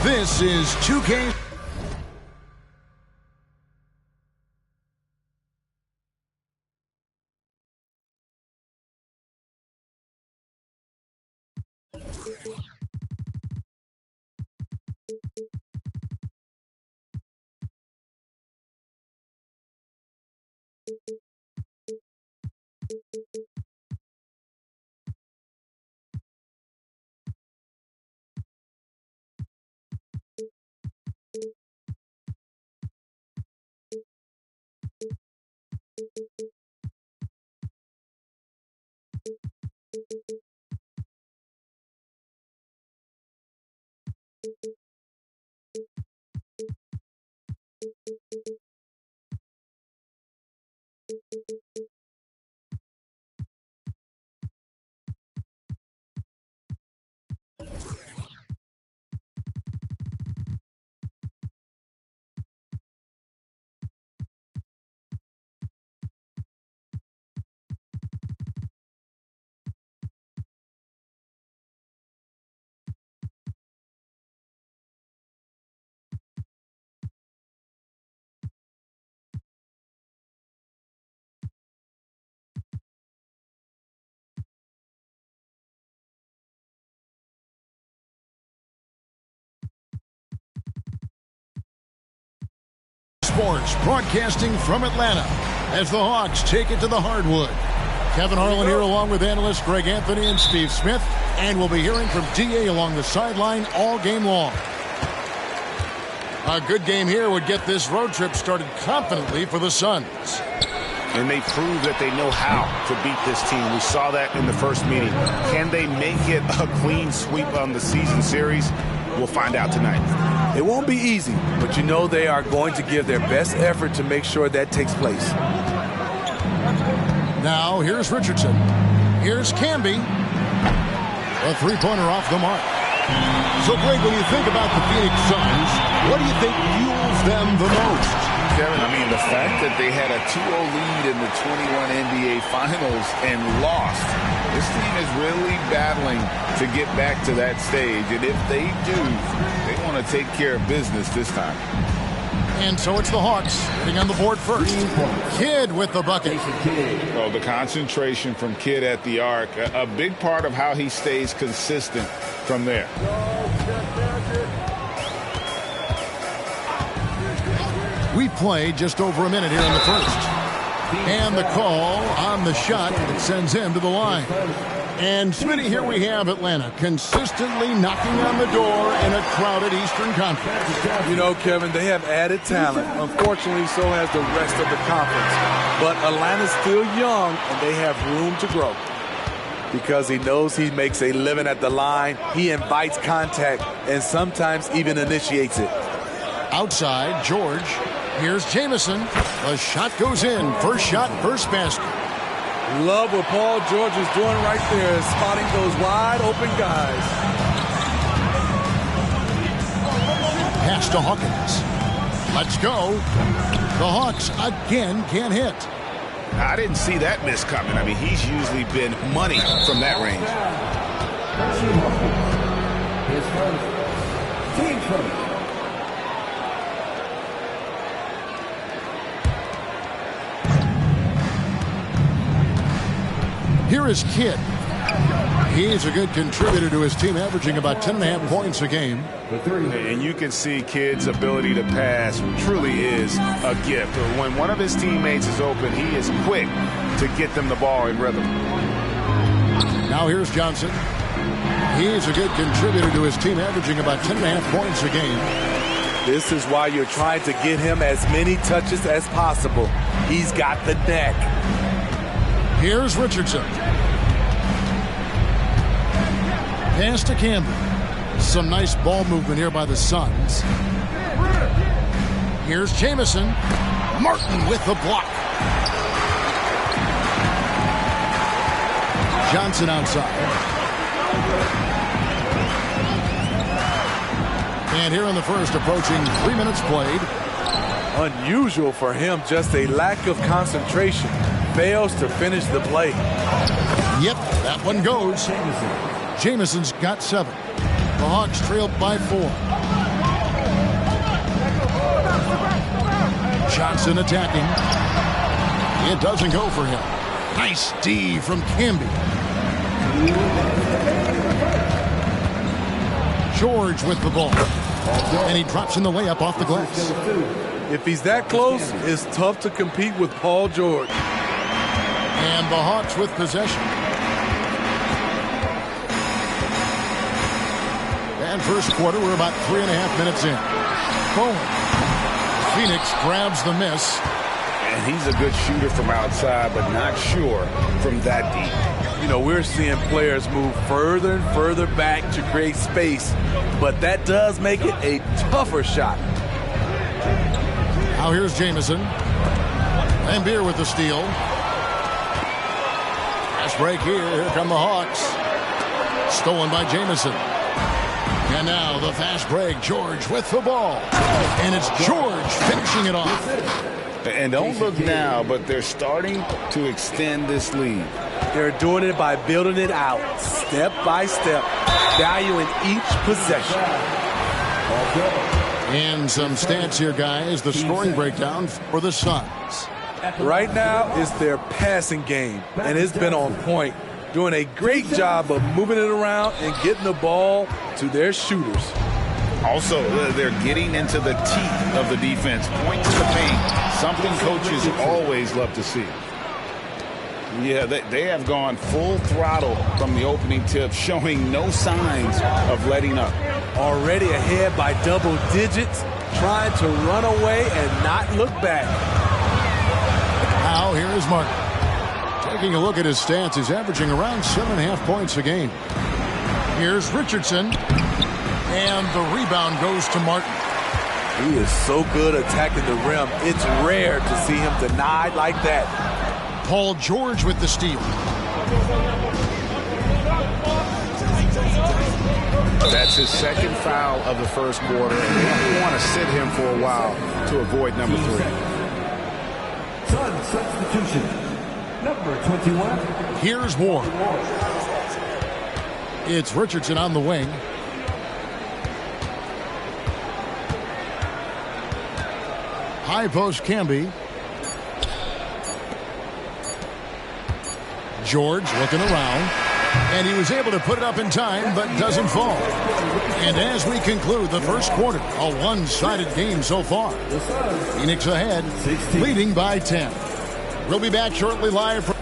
This is 2K. Sports broadcasting from Atlanta as the Hawks take it to the hardwood. Kevin Harlan here along with analysts Greg Anthony and Steve Smith, and we'll be hearing from D.A. along the sideline all game long. A good game here would get this road trip started confidently for the Suns. And they prove that they know how to beat this team. We saw that in the first meeting. Can they make it a clean sweep on the season series? We'll find out tonight. It won't be easy, but you know they are going to give their best effort to make sure that takes place. Now, here's Richardson. Here's Camby. A three-pointer off the mark. So, Greg, when you think about the Phoenix Suns, what do you think fuels them the most? Kevin, I mean, the fact that they had a 2-0 lead in the 21 NBA Finals and lost. This team is really battling to get back to that stage. And if they do, they want to take care of business this time. And so it's the Hawks getting on the board first. Kidd with the bucket. Oh, the concentration from Kidd at the arc, a big part of how he stays consistent from there. We played just over a minute here in the first. And the call on the shot that sends him to the line. And Smitty, here we have Atlanta consistently knocking on the door in a crowded Eastern Conference. You know, Kevin, they have added talent. Unfortunately, so has the rest of the conference. But Atlanta's still young, and they have room to grow. Because he knows he makes a living at the line, he invites contact, and sometimes even initiates it. Outside, George. Here's Jamison. The shot goes in. First shot, first basket. Love what Paul George is doing right there, spotting those wide open guys. Pass to Hawkins. Let's go. The Hawks again can't hit. I didn't see that miss coming. I mean, he's usually been money from that range. Team first. Here is Kidd. He's a good contributor to his team, averaging about 10.5 points a game. And you can see Kidd's ability to pass truly is a gift. When one of his teammates is open, he is quick to get them the ball in rhythm. Now here's Johnson. He's a good contributor to his team, averaging about 10.5 points a game. This is why you're trying to get him as many touches as possible. He's got the neck. Here's Richardson. Pass to Campbell. Some nice ball movement here by the Suns. Here's Jamison. Martin with the block. Johnson outside. And here in the first, approaching 3 minutes played. Unusual for him, just a lack of concentration. Fails to finish the play. Yep, that one goes. Jamison's got 7. The Hawks trailed by 4. Johnson attacking. It doesn't go for him. Nice D from Camby. George with the ball. And he drops in the layup off the glass. If he's that close, it's tough to compete with Paul George. And the Hawks with possession. And first quarter, we're about 3.5 minutes in. Boom. Phoenix grabs the miss. And he's a good shooter from outside, but not sure from that deep. You know, we're seeing players move further and further back to create space, but that does make it a tougher shot. Now here's Jamison. Lambeer with the steal. Fast break here. Here come the Hawks. Stolen by Jamison. And now the fast break. George with the ball. And it's George finishing it off. And don't look now, but they're starting to extend this lead. They're doing it by building it out, step by step, valuing each possession. And some stats here, guys. The scoring breakdown for the Suns. Right now, it's their passing game, and it's been on point. Doing a great job of moving it around and getting the ball to their shooters. Also, they're getting into the teeth of the defense. Point to the paint. Something coaches always love to see. Yeah, they have gone full throttle from the opening tip, showing no signs of letting up. Already ahead by double digits, trying to run away and not look back. Now here is Martin. Taking a look at his stats, he's averaging around 7.5 points a game. Here's Richardson. And the rebound goes to Martin. He is so good attacking the rim. It's rare to see him denied like that. Paul George with the steal. That's his second foul of the first quarter, and they want to sit him for a while to avoid number 3. Sun substitution, number 21. Here's Ward. It's Richardson on the wing. High post Camby. George looking around. And he was able to put it up in time, but doesn't fall. And as we conclude the first quarter, a one-sided game so far. Phoenix ahead, leading by 10. We'll be back shortly live from...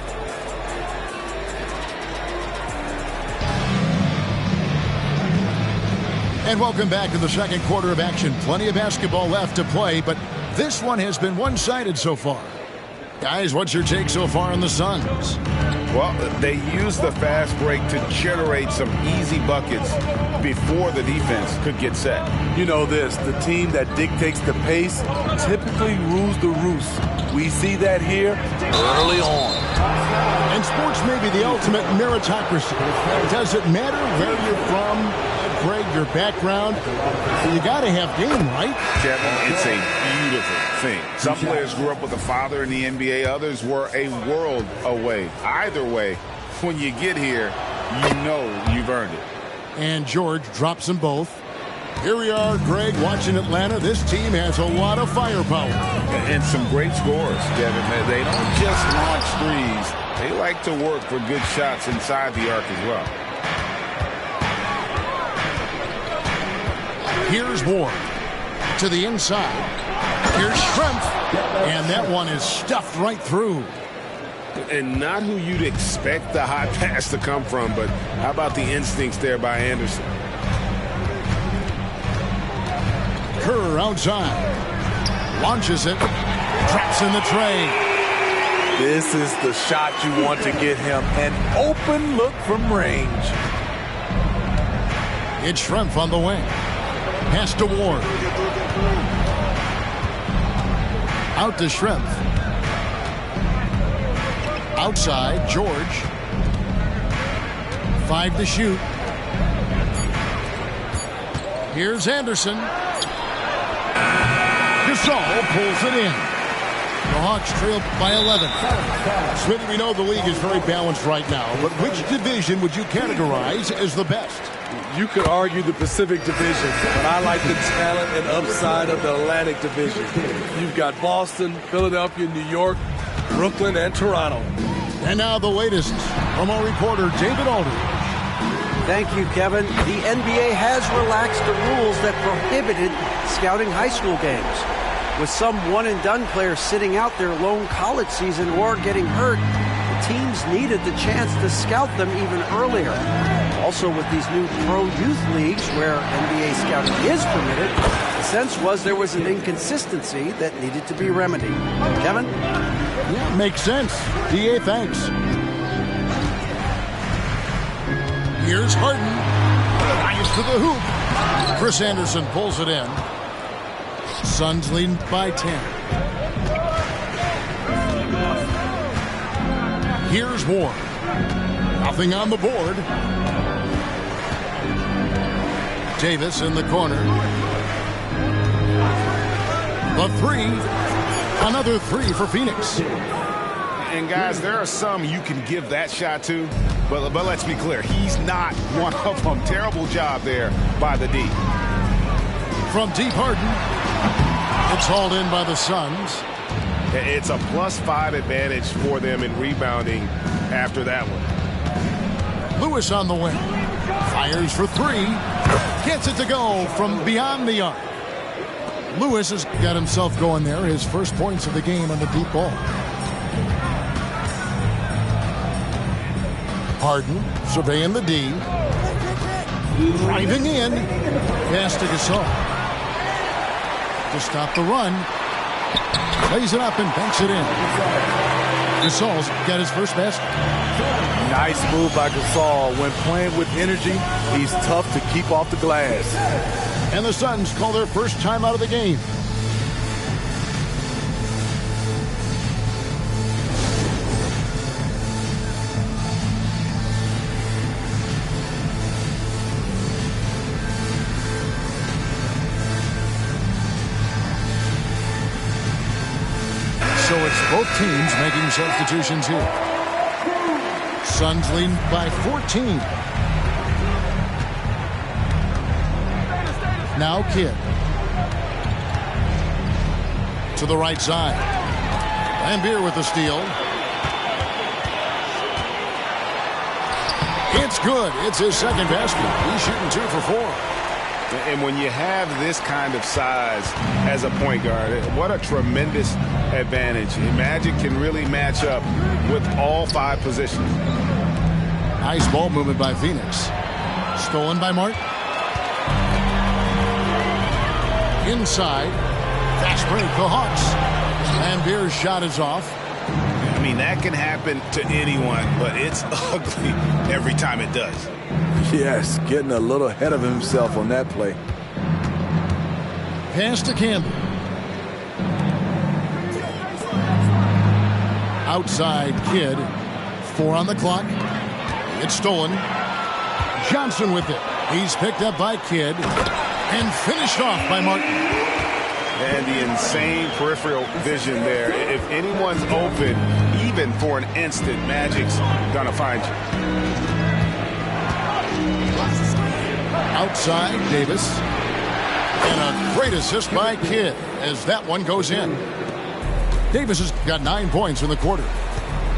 And welcome back to the second quarter of action. Plenty of basketball left to play, but this one has been one-sided so far. Guys, what's your take so far on the Suns? Well, they used the fast break to generate some easy buckets before the defense could get set. You know this, the team that dictates the pace typically rules the roost. We see that here early on. And sports may be the ultimate meritocracy. Does it matter where you're from, Greg, your background? You got to have game, right? Kevin, it's a beautiful thing. Some players grew up with a father in the NBA. Others were a world away. Either way, when you get here, you know you've earned it. And George drops them both. Here we are, Greg, watching Atlanta. This team has a lot of firepower. And some great scores, Kevin. They don't just launch threes. They like to work for good shots inside the arc as well. Here's Ward to the inside. Here's Schrempf. And that one is stuffed right through. And not who you'd expect the high pass to come from, but how about the instincts there by Anderson? Kerr outside. Launches it. Traps in the tray. This is the shot you want to get him. An open look from range. It's Schrempf on the wing. Pass to Ward. Out to Schrempf. Outside, George. 5 to shoot. Here's Anderson. Gasol pulls it in. The Hawks trail by 11. Smitty, we know the league is very balanced right now, but which division would you categorize as the best? You could argue the Pacific Division, but I like the talent and upside of the Atlantic Division. You've got Boston, Philadelphia, New York, Brooklyn, and Toronto. And now the latest from our reporter, David Aldridge. Thank you, Kevin. The NBA has relaxed the rules that prohibited scouting high school games. With some one-and-done players sitting out their lone college season or getting hurt, the teams needed the chance to scout them even earlier. Also, with these new pro youth leagues where NBA scouting is permitted, the sense was there was an inconsistency that needed to be remedied. Kevin? Yeah, makes sense. DA, thanks. Here's Harden. Nice to the hoop. Chris Anderson pulls it in. Suns leading by 10. Here's Moore. Nothing on the board. Davis in the corner. The three. Another three for Phoenix. And guys, there are some you can give that shot to, but let's be clear, he's not one of them. Terrible job there by the D. From deep, Harden. It's hauled in by the Suns. It's a +5 advantage for them in rebounding after that one. Lewis on the wing. Fires for three. Gets it to go from beyond the arc. Lewis has got himself going there. His first points of the game on the deep ball. Harden surveying the D. Driving in. Pass to Gasol. To stop the run. Lays it up and banks it in. Gasol's got his first basket. Nice move by Gasol. When playing with energy, he's tough to keep off the glass. And the Suns call their first time out of the game. So it's both teams making substitutions here. Suns lead by 14. Now Kidd. To the right side. Lambeer with the steal. It's good. It's his second basket. He's shooting 2 for 4. And when you have this kind of size as a point guard, what a tremendous advantage. Magic can really match up with all 5 positions. Nice ball movement by Phoenix. Stolen by Martin. Inside. Fast break, the Hawks. Lambeer's shot is off. I mean, that can happen to anyone, but it's ugly every time it does. Yes, getting a little ahead of himself on that play. Pass to Campbell. Outside Kidd. 4 on the clock. It's stolen. Johnson with it. He's picked up by Kidd and finished off by Martin. And the insane peripheral vision there. If anyone's open, even for an instant, Magic's gonna find you. Outside, Davis. And a great assist by Kidd as that one goes in. Davis has got 9 points in the quarter.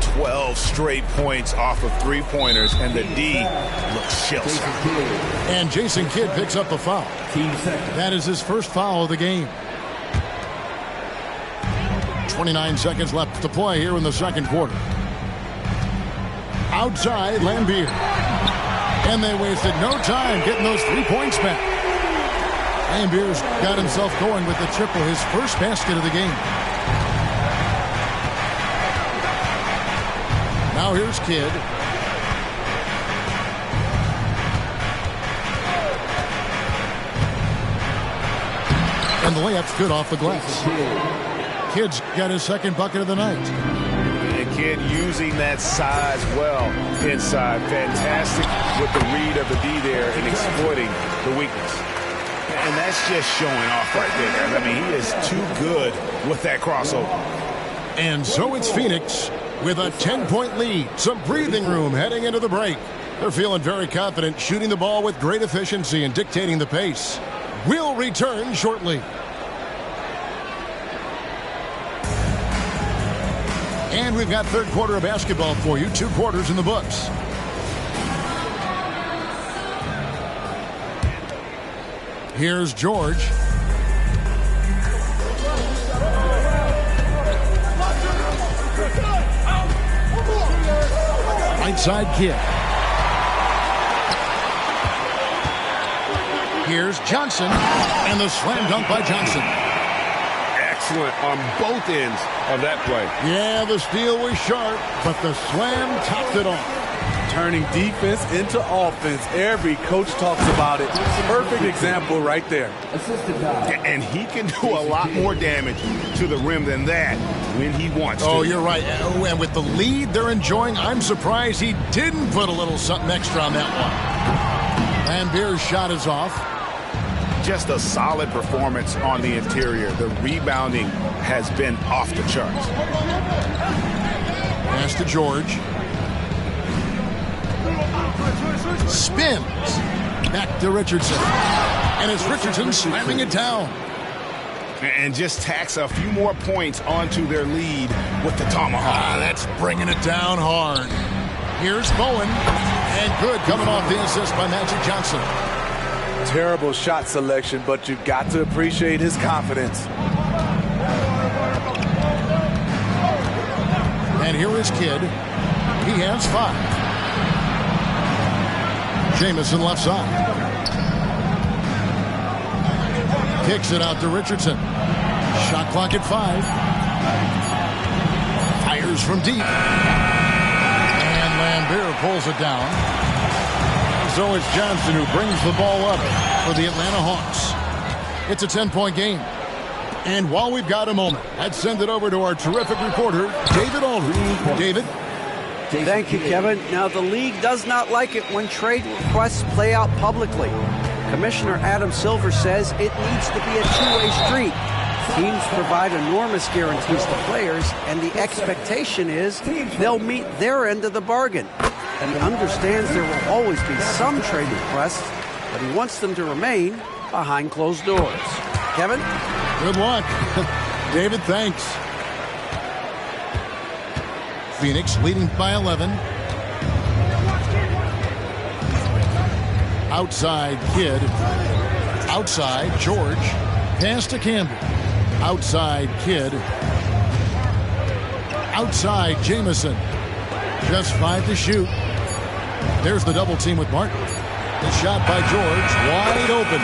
12 straight points off of 3-pointers, and the D looks shell-shocked. And Jason Kidd picks up the foul. That is his first foul of the game. 29 seconds left to play here in the second quarter. Outside, Lambeer. And they wasted no time getting those 3 points back. Lambeer's got himself going with the triple, his first basket of the game. Now here's Kidd. And the layup's good off the glass. Kidd's got his second bucket of the night. And Kidd using that size well inside. Fantastic with the read of the D there and exploiting the weakness. And that's just showing off right there, guys. I mean, he is too good with that crossover. And so it's Phoenix with a 10-point lead. Some breathing room heading into the break. They're feeling very confident, shooting the ball with great efficiency and dictating the pace. We'll return shortly. And we've got third quarter of basketball for you. 2 quarters in the books. Here's George. Right side Kidd. Here's Johnson. And the slam dunk by Johnson. Excellent on both ends of that play. Yeah, the steal was sharp, but the slam topped it off. Turning defense into offense. Every coach talks about it. Perfect example right there. And he can do a lot more damage to the rim than that when he wants to. Oh, you're right. And with the lead they're enjoying, I'm surprised he didn't put a little something extra on that one. Lambier's shot is off. Just a solid performance on the interior. The rebounding has been off the charts. Pass to George. Spins. Back to Richardson. And it's Richardson slamming it down. And just tacks a few more points onto their lead with the tomahawk. That's bringing it down hard. Here's Bowen. And good coming off the assist by Magic Johnson. Terrible shot selection, but you've got to appreciate his confidence. And here is Kidd. He has 5. Jamison left side. Kicks it out to Richardson. Shot clock at 5. Fires from deep. And Lambier pulls it down. So it's Johnson who brings the ball up for the Atlanta Hawks. It's a 10-point game. And while we've got a moment, let's send it over to our terrific reporter, David Aldridge. David? Thank you, Kevin. Now, the league does not like it when trade requests play out publicly. Commissioner Adam Silver says it needs to be a two-way street. Teams provide enormous guarantees to players, and the expectation is they'll meet their end of the bargain. And he understands there will always be some trade requests, but he wants them to remain behind closed doors. Kevin? Good luck. David, thanks. Phoenix leading by 11. Outside Kidd. Outside George. Pass to Campbell. Outside Kidd. Outside Jamison. Just 5 to shoot. There's the double team with Martin. The shot by George. Wide open.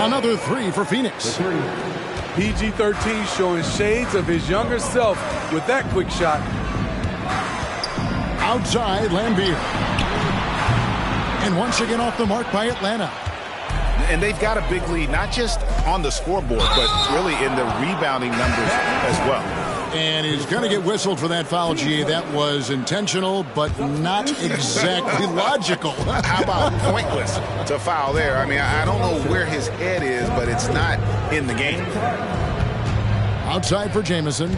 Another 3 for Phoenix. PG-13 showing shades of his younger self with that quick shot. Outside Lambier. And once again off the mark by Atlanta. And they've got a big lead, not just on the scoreboard, but really in the rebounding numbers as well. And he's going to get whistled for that foul, G. That was intentional, but not exactly logical. How about pointless to foul there? I mean, I don't know where his head is, but it's not in the game. Outside for Jamison.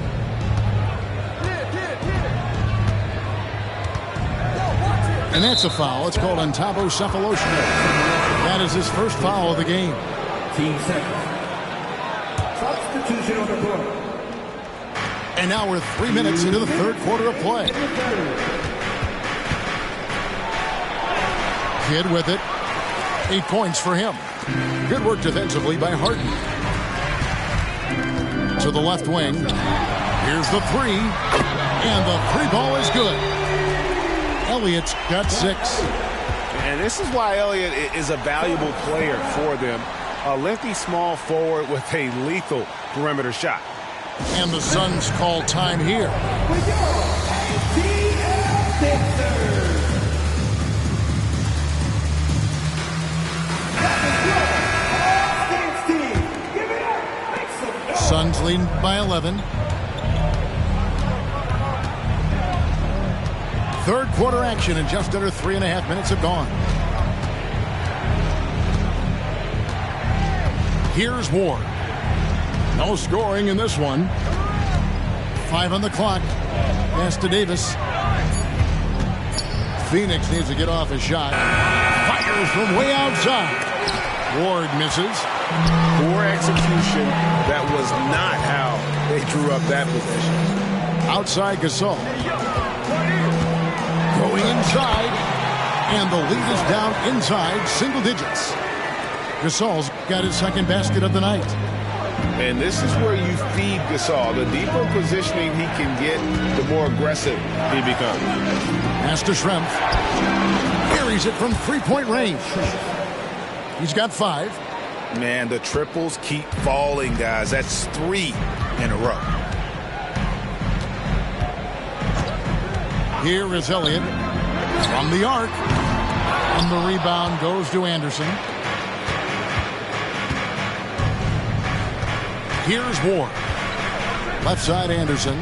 And that's a foul. It's called entomocephalosity. That is his first foul of the game. Team seconds. Substitution on the court. And now we're 3 minutes into the third quarter of play. Kidd with it. 8 points for him. Good work defensively by Harden. To the left wing. Here's the 3. And the 3 ball is good. Elliott's got 6. And this is why Elliott is a valuable player for them. A lengthy small forward with a lethal perimeter shot. And the Suns call time here. Suns leading by 11. Third quarter action, and just under 3.5 minutes have gone. Here's Ward. No scoring in this one. 5 on the clock. Pass to Davis. Phoenix needs to get off a shot. Fires from way outside. Ward misses. Poor execution. That was not how they drew up that possession. Outside Gasol. Going inside. And the lead is down inside single digits. Gasol's got his second basket of the night. And this is where you feed Gasol. The deeper positioning he can get, the more aggressive he becomes. Pass to Schrempf. Carries it from three-point range. He's got 5. Man, the triples keep falling, guys. That's 3 in a row. Here is Elliott from the arc. And the rebound goes to Anderson. Here's Ward. Left side Anderson.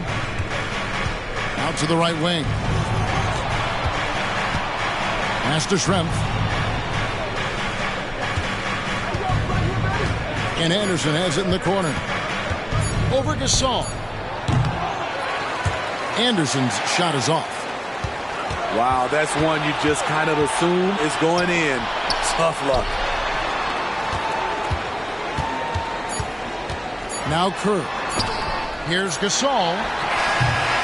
Out to the right wing. Pass to Schrempf. And Anderson has it in the corner. Over Gasol. Anderson's shot is off. Wow, that's one you just kind of assume is going in. Tough luck. Now Kerr. Here's Gasol.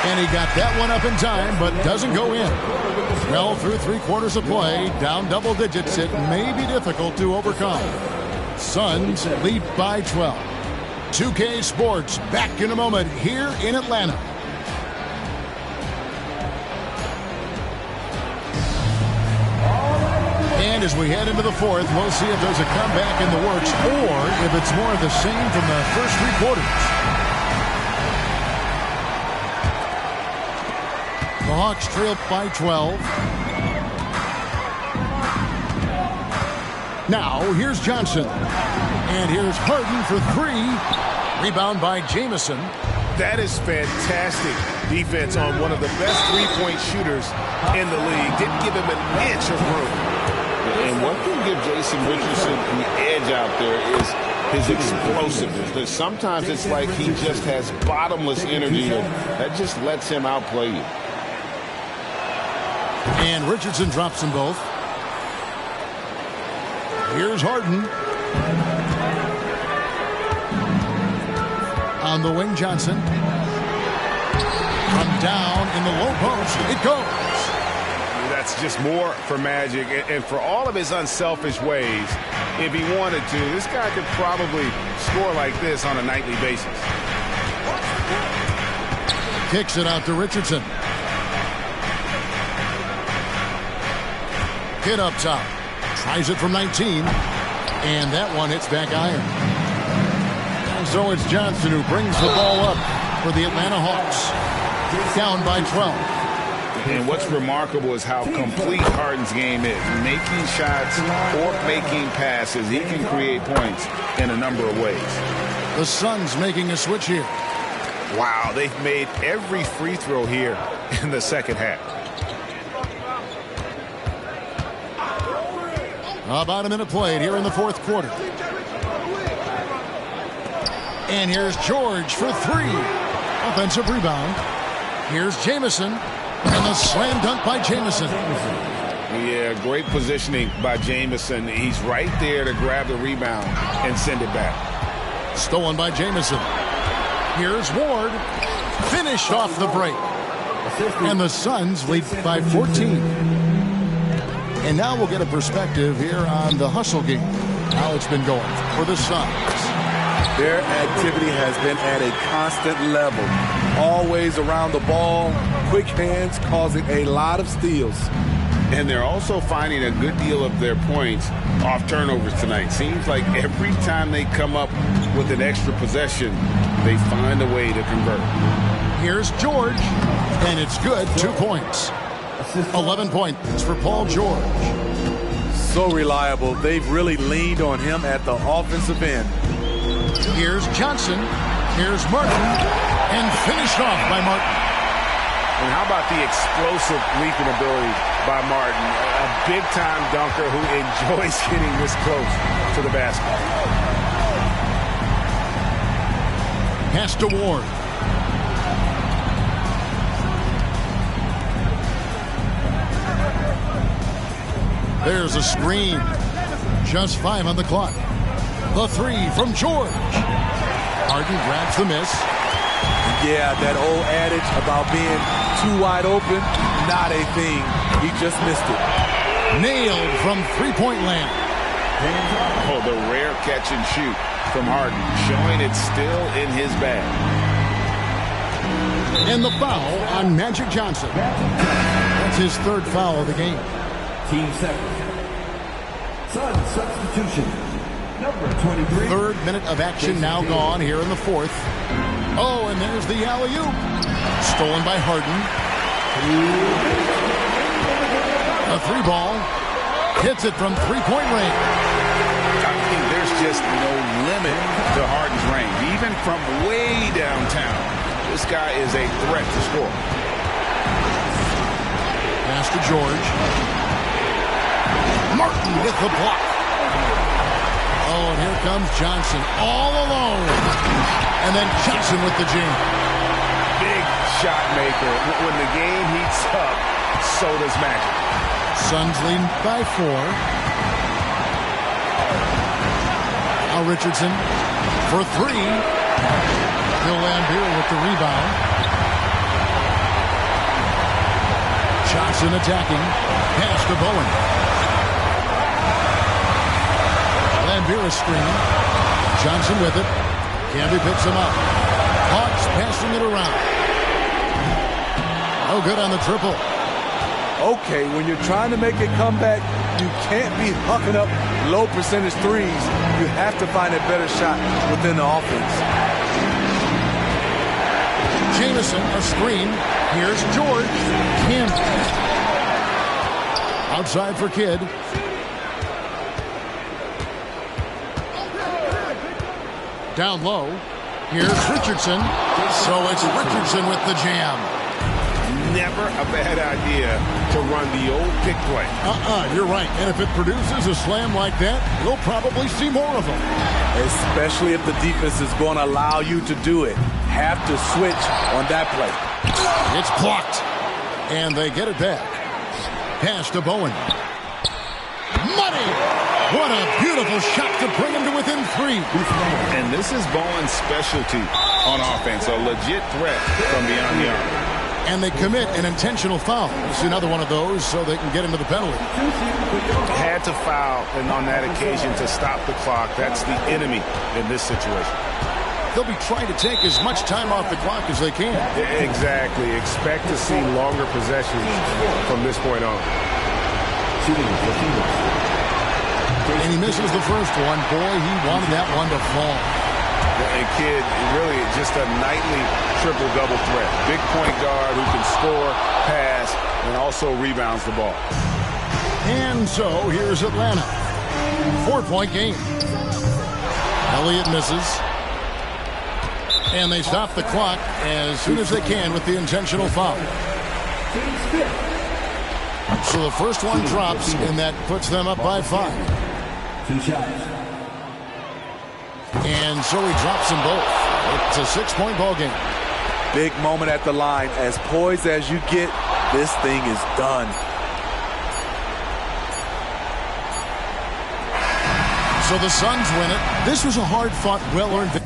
And he got that one up in time, but doesn't go in. Well, through 3/4 of play, down double digits, it may be difficult to overcome. Suns lead by 12. 2K Sports back in a moment here in Atlanta. And as we head into the fourth, we'll see if there's a comeback in the works or if it's more of the same from the first 3 quarters. The Hawks trail by 12. Now, here's Johnson. And here's Harden for 3. Rebound by Jamison. That is fantastic defense on one of the best three-point shooters in the league. Didn't give him an inch of room. And what can give Jason Richardson the edge out there is his explosiveness. Sometimes it's like he just has bottomless energy that just lets him outplay you. And Richardson drops them both. Here's Harden. On the wing, Johnson. From down in the low post, it goes. That's just more for Magic. And for all of his unselfish ways, if he wanted to, this guy could probably score like this on a nightly basis. Kicks it out to Richardson. Kid up top. Tries it from 19. And that one hits back iron. And so it's Johnson who brings the ball up for the Atlanta Hawks. Down by 12. And what's remarkable is how complete Harden's game is. Making shots or making passes. He can create points in a number of ways. The Suns making a switch here. Wow, they've made every free throw here in the second half. About a minute played here in the fourth quarter. And here's George for 3. Offensive rebound. Here's Jamison. And the slam dunk by Jamison. Yeah, great positioning by Jamison. He's right there to grab the rebound and send it back. Stolen by Jamison. Here's Ward. Finished off the break. And the Suns lead by 14. And now we'll get a perspective here on the hustle game. How it's been going for the Suns. Their activity has been at a constant level. Always around the ball, quick hands causing a lot of steals. And they're also finding a good deal of their points off turnovers tonight. Seems like every time they come up with an extra possession, they find a way to convert. Here's George, and it's good. 2 points. 11 points for Paul George. So reliable. They've really leaned on him at the offensive end. Here's Johnson. Here's Martin. And finished off by Martin. And how about the explosive leaping ability by Martin? A big-time dunker who enjoys getting this close to the basket. Pass to Ward. There's a screen. Just 5 on the clock. The three from George. Harden grabs the miss. Yeah, that old adage about being too wide open, not a thing. He just missed it. Nailed from three-point land. Oh, the rare catch and shoot from Harden, showing it's still in his bag. And the foul on Magic Johnson. That's his third foul of the game. Team second. Sun substitution. Number 23. Third minute of action now gone here in the fourth. Oh, and there's the alley-oop. Stolen by Harden. A three ball. Hits it from three-point range. I think there's just no limit to Harden's range. Even from way downtown, this guy is a threat to score. Pass to George. Martin with the block. Oh, and here comes Johnson all alone. And then Johnson with the jam. Big shot maker. When the game heats up, so does Magic. Suns lead by 4. Now Richardson for 3. Bill Laimbeer with the rebound. Johnson attacking. Pass to Bowen. Laimbeer is screening. Johnson with it. Camby picks him up. Hawks passing it around. No good on the triple. Okay, when you're trying to make a comeback, you can't be hucking up low percentage threes. You have to find a better shot within the offense. Jamison, a screen. Here's George. Kim. Outside for Kidd. Down low. Here's Richardson. So it's Richardson with the jam. Never a bad idea to run the old pick play. You're right. And if it produces a slam like that, you'll probably see more of them. Especially if the defense is going to allow you to do it. Have to switch on that play. It's blocked. And they get it back. Pass to Bowen. Money! What a beautiful shot to bring him to within 3. And this is Bowen's specialty on offense. A legit threat from beyond the arc. And they commit an intentional foul. It's another one of those so they can get into the penalty. Had to foul, and on that occasion to stop the clock. That's the enemy in this situation. They'll be trying to take as much time off the clock as they can. Exactly. Expect to see longer possessions from this point on. And he misses the first one. Boy, he wanted that one to fall. And Kidd, really just a nightly triple-double threat. Big point guard who can score, pass, and also rebounds the ball. And so here's Atlanta. 4-point game. Elliott misses. And they stop the clock as soon as they can with the intentional foul. So the first one drops, and that puts them up by 5. 2 shots. And so he drops them both. It's a 6-point ball game. Big moment at the line. As poised as you get, this thing is done. So the Suns win it. This was a hard-fought, well-earned victory.